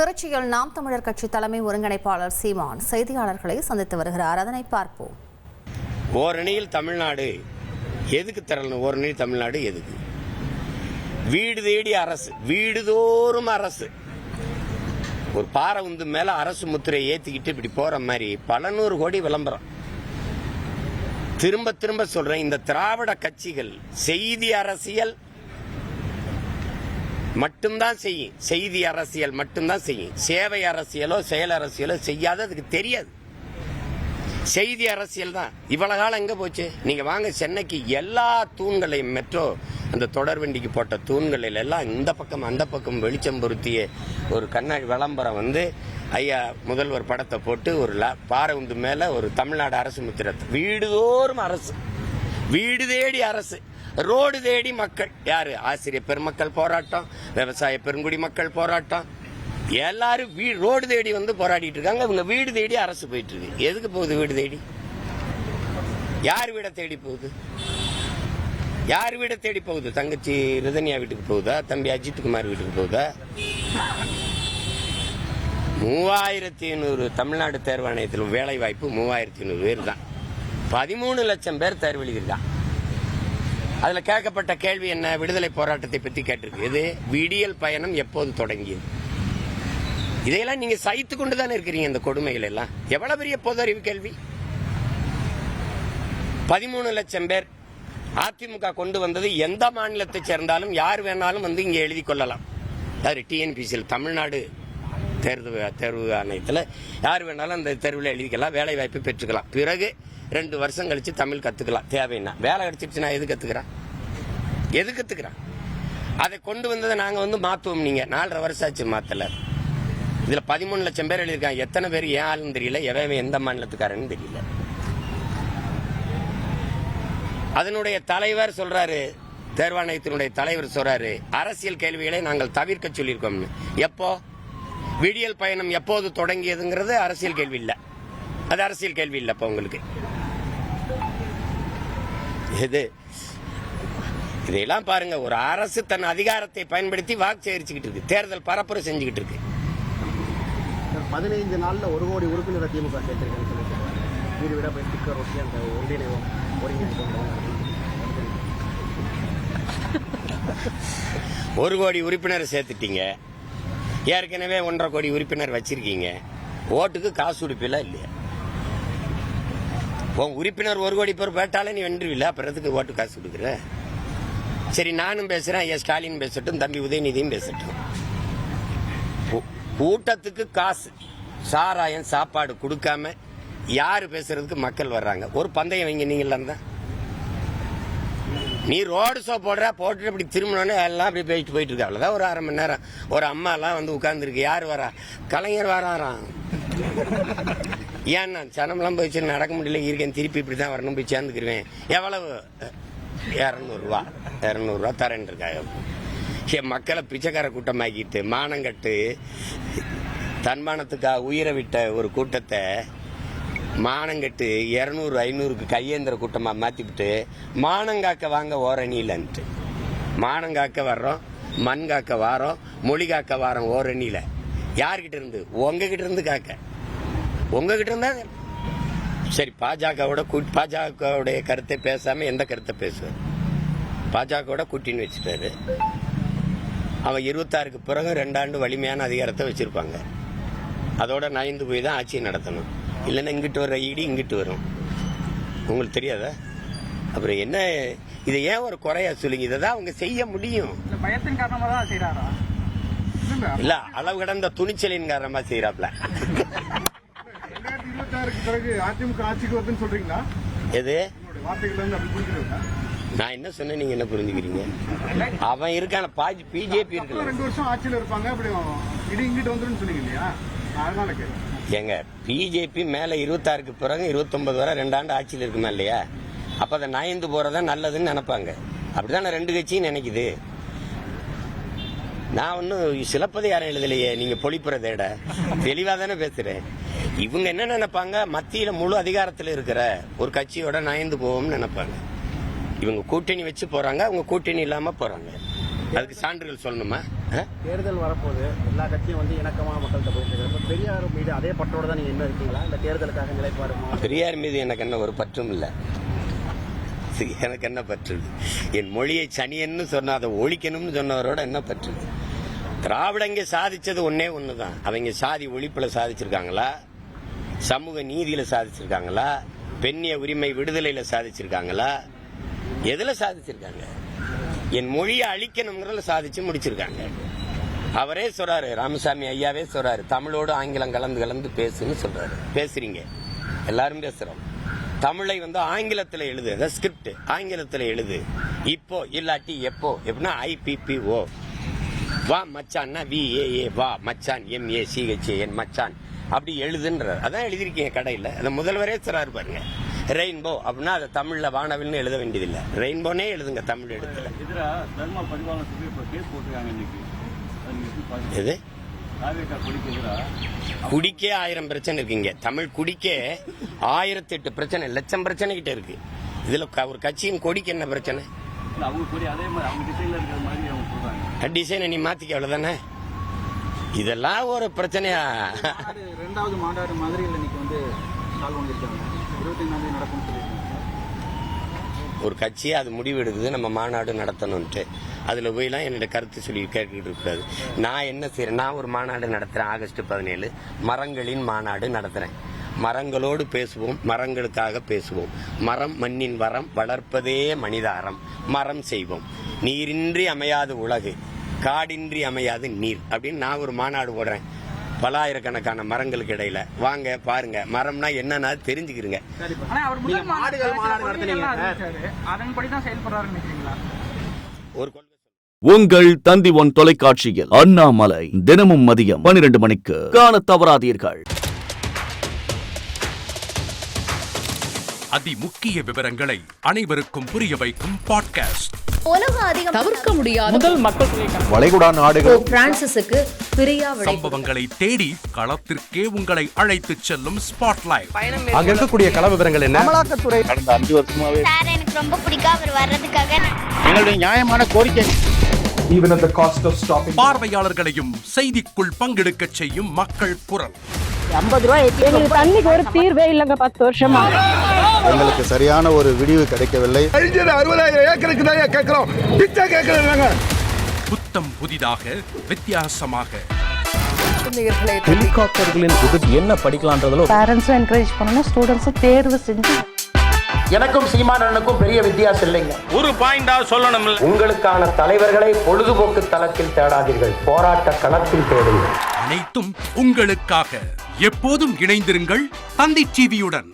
திருச்சியில் நாம் தமிழர் கட்சி தலைமை ஒருங்கிணைப்பாளர் சீமான் செய்தியாளர்களை சந்தித்து வருகிறார். அதனை பார்ப்போம். ஓரணியில் தமிழ்நாடு எதுக்கு தரணும்? ஓரணியில் தமிழ்நாடு எதுக்கு? வீடு தேடி அரசு, வீடுதோறும் அரசு. ஒரு பாறை உந்து மேல அரசு முத்திரை ஏத்திக்கிட்டு இப்படி போற மாதிரி பல நூறு கோடி விளம்பரம். திரும்ப திரும்ப சொல்றேன், இந்த திராவிட கட்சிகள் செய்தி அரசியல் மட்டும்தான் செய்யும். செய்தி அரசியல் மட்டும்தான் செய்யும். சேவை அரசியலோ செயல் அரசியலோ செய்யாத, அதுக்கு தெரியாது. செய்தி அரசியல் தான். இவ்வளவு காலம் எங்க போச்சு? நீங்க வாங்க சென்னைக்கு, எல்லா தூண்களையும் மெட்ரோ அந்த தொடர் வண்டிக்கு போட்ட தூண்களில் எல்லாம் இந்த பக்கம் அந்த பக்கம் வெளிச்சம் பொருத்திய ஒரு கண்ணாடி விளம்பரம் வந்து ஐயா முதல்வர் படத்தை போட்டு ஒரு பாறை உண்டு மேல ஒரு தமிழ்நாடு அரசு முத்திரத்தை. வீடுதோறும் அரசு, வீடு தேடி அரசு, ரோடு தேடி மக்கள். யாரு? ஆசிரியர் பெருமக்கள் போராட்டம், விவசாய பெருங்குடி மக்கள் போராட்டம், எல்லாரும் ரோடு தேடி வந்து போராடிட்டு இருக்காங்க. இவங்க வீடு தேடி அரசு போயிட்டு இருக்கு. எதுக்கு போகுது வீடு தேடி? யார் வீட தேடி போகுது? யார் வீட தேடி போகுது? தங்கச்சி ரிதன்யா வீட்டுக்கு போகுதா? தம்பி அஜித் குமார் வீட்டுக்கு போகுதா? 3500 தமிழ்நாடு தேர்வாணையத்தில் வேலை வாய்ப்பு 3500 பேர் தான். 13 லட்சம் பேர் தேர்வு எழுதியிருக்கான். அதுல கேட்கப்பட்ட கேள்வி என்ன? விடுதலை போராட்டத்தை பத்தி கேட்டிருக்கு. இது விடியல் பயணம் எப்போது தொடங்கியது? இதையெல்லாம் நீங்க சகித்து கொண்டுதானே இருக்கிறீங்க. இந்த கொடுமைகள் எல்லாம் எவ்வளவு பெரிய பொது அறிவு கேள்வி. 13 லட்சம் பேர் அதிமுக கொண்டு வந்தது. எந்த மாநிலத்தை சேர்ந்தாலும் யார் வேணாலும் வந்து இங்க எழுதி கொள்ளலாம். டிஎன்பிசியில் தமிழ்நாடு தேர்வு ஆணையத்தில் யார் வேணாலும் அந்த தேர்வில் எழுதிக்கலாம், வேலை வாய்ப்பு பெற்றுக்கலாம். பிறகு 2 வருஷம் கழிச்சு தமிழ் கத்துக்கலாம். தேவைன்னா வேலை கிடைச்சிருச்சுன்னா எது கத்துக்கிறான்? எது கத்துக்கிறான்? அதை கொண்டு வந்ததை நாங்க வந்து மாத்துவோம். நீங்க 4.5 வருஷம் ஆச்சு மாத்தல. இதுல 13 லட்சம் பேர் எழுதியிருக்காங்க. எத்தனை பேர் ஏன் ஆளுன்னு தெரியல, எவன் எந்த மாநிலத்துக்காரன்னு தெரியல. அதனுடைய தலைவர் சொல்றாரு, தேர்வாணையத்தினுடைய தலைவர் சொல்றாரு, அரசியல் கேள்விகளை நாங்கள் தவிர்க்க சொல்லியிருக்கோம். எப்போ? விடியல் பயணம் எப்போது தொடங்கியதுங்கிறது அரசியல் கேள்வி இல்ல. அது அரசியல் கேள்வி இல்ல. இப்ப உங்களுக்கு இதையெல்லாம் பாருங்க. ஒரு அரசு தன் அதிகாரத்தை பயன்படுத்தி வாக்கு சேகரிச்சுக்கிட்டு இருக்கு, தேர்தல் பரப்புரை செஞ்சுக்கிட்டு இருக்கு. 15 நாள்ல 1 கோடி உறுப்பினர் திமுக சேர்த்திருக்கேன்னு சொல்லிட்டு வீடு வீடா போய் ஸ்டிக்கர் ஒட்டி அந்த ஒன்றிணைவோம் ஒரு கோடி உறுப்பினர் சேர்த்துட்டீங்க. ஏற்கனவே 1.5 கோடி உறுப்பினர் வச்சிருக்கீங்க. ஓட்டுக்கு காசு உடுப்பில இல்லையா? உன் உறுப்பினர் 1 கோடி பேர் பேட்டாலே நீ வென்றுவில்ல. அப்புறத்துக்கு ஓட்டு காசு கொடுக்குற? சரி, நானும் பேசுறேன், ஐயா ஸ்டாலின் பேசட்டும், தம்பி உதயநிதியும் பேசட்டும். கூட்டத்துக்கு காசு, சாராயம் சாப்பாடு கொடுக்காம யாரு பேசுறதுக்கு மக்கள் வர்றாங்க? ஒரு பந்தயம் வைங்க. நீங்க தான் நீ ரோடு ஷோ போட்டுட்டு இப்படி திரும்பணும்னு எல்லாம் அப்படி போயிட்டு இருக்க. அவ்வளவுதான். ஒரு 1/2 மணி நேரம் ஒரு அம்மா எல்லாம் வந்து உட்கார்ந்துருக்கு. யாரு வரா? கலைஞர் வராராம். ஏன்னா சனமெல்லாம் போயிடுச்சு, நடக்க முடியல, இருக்கேன், திருப்பி இப்படிதான் வரணும், போய் சேர்ந்துக்கிருவேன். எவ்வளவு? 200 ரூபா தரேன் இருக்காங்க. மக்களை பிச்சைக்கார கூட்டமாக்கிட்டு மானங்கட்டு தன்மானத்துக்காக உயிரை விட்ட ஒரு கூட்டத்தை மானங்கட்டு 200 500க்கு கையேந்திர கூட்டமா மாத்திவிட்டு மானங்காக்க வாங்க ஓரணியிலன்ட்டு. மானங்காக்க வர்றோம், மண் காக்க வாரோம், மொழி காக்க வாரோம். ஓரணியில யார்கிட்ட இருந்து? உங்ககிட்ட இருந்து காக்க. உங்ககிட்ட இருந்தா சரி. பாஜகவுடைய கருத்தை பேசாம எந்த கருத்தை பேசுவார்? பாஜகவோட கூட்டின்னு வச்சுட்டாரு. அவன் 26க்கு பிறகு 2 ஆண்டு வலிமையான அதிகாரத்தை வச்சிருப்பாங்க. அதோட நயந்து போய் தான் ஆட்சியை நடத்தணும். இல்லைன்னா இங்கிட்டு வர ஈடி இங்கிட்டு வரும். உங்களுக்கு தெரியாதா? அப்புறம் என்ன? இதை ஏன் ஒரு குறையா சொல்லுங்க? இதான் அவங்க செய்ய முடியும். பயத்தின் காரணமா தான் செய்யறாரா? இல்ல, அளவு கடந்த துணிச்சலின் காரணமா செய்யறாப்ல. 2026க்கு பிறகு அதிமுக ஆட்சிக்கு வருதுன்னு சொல்றீங்களா? எது? வார்த்தைகள் வந்து அப்படி புரிஞ்சுக்கிறீங்களா? நான் என்ன சொன்னேன், நீங்க என்ன புரிஞ்சுக்கிறீங்க? அவன் இருக்கான பிஜேபி இருக்கு. 2 வருஷம் ஆட்சியில் இருப்பாங்க, அப்படி இடி இங்கிட்டு வந்துடும் சொன்னீங்க இல்லையா? அதனால எங்க பிஜேபி மேல 26க்கு பிறகு 29 வரை 2 ஆண்டு ஆட்சியில் இருக்குமா இல்லையா? அப்ப அதை நயந்து போறதா நல்லதுன்னு நினைப்பாங்க. அப்படிதான் 2 கட்சியும் நினைக்குது. நான் ஒன்னும் சிலப்பதை யாரும் எழுதலையே. நீங்க பொழிப்புறதேட தெளிவா தானே பேசுறேன். இவங்க என்ன நினைப்பாங்க? மத்தியில முழு அதிகாரத்தில் இருக்கிற ஒரு கட்சியோட நயந்து போவோம்னு நினைப்பாங்க. இவங்க கூட்டணி வச்சு போறாங்க, அவங்க கூட்டணி இல்லாம போறாங்க. அதுக்கு சான்றுகள் சொல்லணுமா? தேர்தல் வரப்போது எல்லா கட்சியும் வந்து இணக்கமாக மக்கள்கிட்ட போயிட்டு இருக்காங்க. பெரியார் மீது அதே பற்றோடு தான் நீங்கள் இன்னும் இருக்கீங்களா? இந்த தேர்தலுக்காக நிலைப்பாடுமா? பெரியார் மீது எனக்கு என்ன ஒரு பற்றும் இல்லை. எனக்கு என்ன பற்று? என் மொழியை சனியன்னு சொன்ன அதை ஒழிக்கணும்னு சொன்னவரோட என்ன பற்று? திராவிடங்க சாதிச்சது ஒன்னே ஒண்ணுதான். அவங்க சாதி ஒழிப்புல சாதிச்சிருக்காங்களா, சமூக நீதியில சாதிச்சிருக்காங்களா, பெண்ணிய உரிமை விடுதலையில சாதிச்சிருக்காங்களா, எதுல சாதிச்சிருக்காங்க? என் மொழியை அழிக்கணுங்கிறத சாதிச்சு முடிச்சிருக்காங்க. அவரே சொல்றாரு, ராமசாமி ஐயாவே சொல்றாரு, தமிழோடு ஆங்கிலம் கலந்து கலந்து பேசுன்னு சொல்றாரு. பேசுறீங்க, எல்லாரும் பேசுறோம். தமிழை வந்து ஆங்கிலத்தில் எழுது, ஸ்கிரிப்ட் ஆங்கிலத்தில் எழுது. இப்போ இல்லாட்டி எப்போ, எப்படின்னா IPPO. வா மச்சான்னா VAA, வா மச்சான் MACHAN மச்சான், அப்படி எழுதுன்ற அதான் எழுதிருக்கீங்க கடையில். அதை முதல்வரே சொல்றாரு பாருங்க. ரெயின்போ அப்படின்னா அதை தமிழ்ல வானவில்னு எழுத வேண்டியதில்லை, ரெயின்போனே எழுதுங்க தமிழ் எழுத்துல. எது குடிக்கே 1000 பிரச்சனை இருக்குங்க. தமிழ் குடிக்கே 1008 பிரச்சனை, லட்சம் பிரச்சனை கிட்ட இருக்கு. இதுல ஒரு கட்சியின் கொடிக்கு என்ன பிரச்சனை? டிசைனை நீ மாத்திக்க, அவ்வளவுதானே. இதெல்லாம் ஒரு பிரச்சனையா? 2வது மாநாடு மதுரையில் இன்னைக்கு வந்து நாள் வந்திருக்காங்க. 25ஆம் தேதி நடக்கும்னு சொல்லியிருக்காங்க. ஒரு கட்சியை அது முடிவு எடுக்குது நம்ம மாநாடு நடத்தணும்ட்டு. அதில் போய்லாம் என்னோட கருத்து சொல்லி கேட்டுக்கிட்டு இருக்கக்கூடாது. நான் என்ன செய்கிறேன், நான் ஒரு மாநாடு நடத்துகிறேன். ஆகஸ்ட் 17 மரங்களின் மாநாடு நடத்துகிறேன். மரங்களோடு பேசுவோம், மரங்களுக்காக பேசுவோம். மரம் மண்ணின் வரம், வளர்ப்பதே மனிதாரம். மரம் செய்வோம். நீரின்றி அமையாது உலகு, காடின்றி அமையாது நீர் அப்படின்னு நான் ஒரு மாநாடு போடுறேன். பலாயிரக்கணக்கான மரங்களுக்கு இடையில வாங்க பாருங்க, மரம்னா என்னன்னா தெரிஞ்சுக்கிறீங்க. உங்கள் தந்தி ஒன் தொலைக்காட்சியில் அண்ணாமலை தினமும் மதியம் 12 மணிக்கு காண தவறாதீர்கள். அதிமுக்கிய விவரங்களை அனைவருக்கும் புரிய வைக்கும் பாட்காஸ்ட். தவிர்க்க முடியாத முதல் மக்கள் வளைகுடா நாடுகள் பிரான்சிஸுக்கு பிரியா சம்பவங்களை தேடி களத்திற்கே உங்களை அழைத்து செல்லும் ஸ்பாட்லைட். அங்க இருக்கக்கூடிய கள விவரங்கள் என்ன? அமலாக்கத்துறை கடந்த 5 வருஷமாவே சார் எனக்கு ரொம்ப பிடிக்கும் அவர் வர்றதுக்காக. எங்களுடைய நியாயமான கோரிக்கை. Even at the cost of stopping. பார்வையாளர்களையும் செய்திக்குள் பங்கெடுக்க செய்யும் மக்கள் குரல். 50 ரூபாய் எங்களுக்கு தண்ணிக்கு ஒரு தீர்வே இல்லங்க. 10 வருஷமா எங்களுக்கு சரியான ஒரு விடிவு கிடைக்கவில்லை. 60,000 ஏக்கருக்கு தான் கேட்கிறோம், பிச்சை கேட்கறாங்க. புத்தம் புதிதாக வித்தியாசமாக ஹெலிகாப்டர்களின் உதவி என்ன படிக்கலாம்ன்றதுல பேரண்ட்ஸும் என்கரேஜ் பண்ணணும், ஸ்டூடெண்ட்ஸும் தேர்வு செஞ்சு. எனக்கும் சீமானனுக்கும் பெரிய வித்தியாசம் இல்லைங்க. ஒரு பாயிண்டா சொல்லணும், உங்களுக்கான தலைவர்களை பொழுதுபோக்கு தளத்தில் தேடாதீர்கள், போராட்ட களத்தில் தேடுங்கள். அனைத்தும் உங்களுக்காக. எப்போதும் இணைந்திருங்கள் தந்தி டிவியுடன்.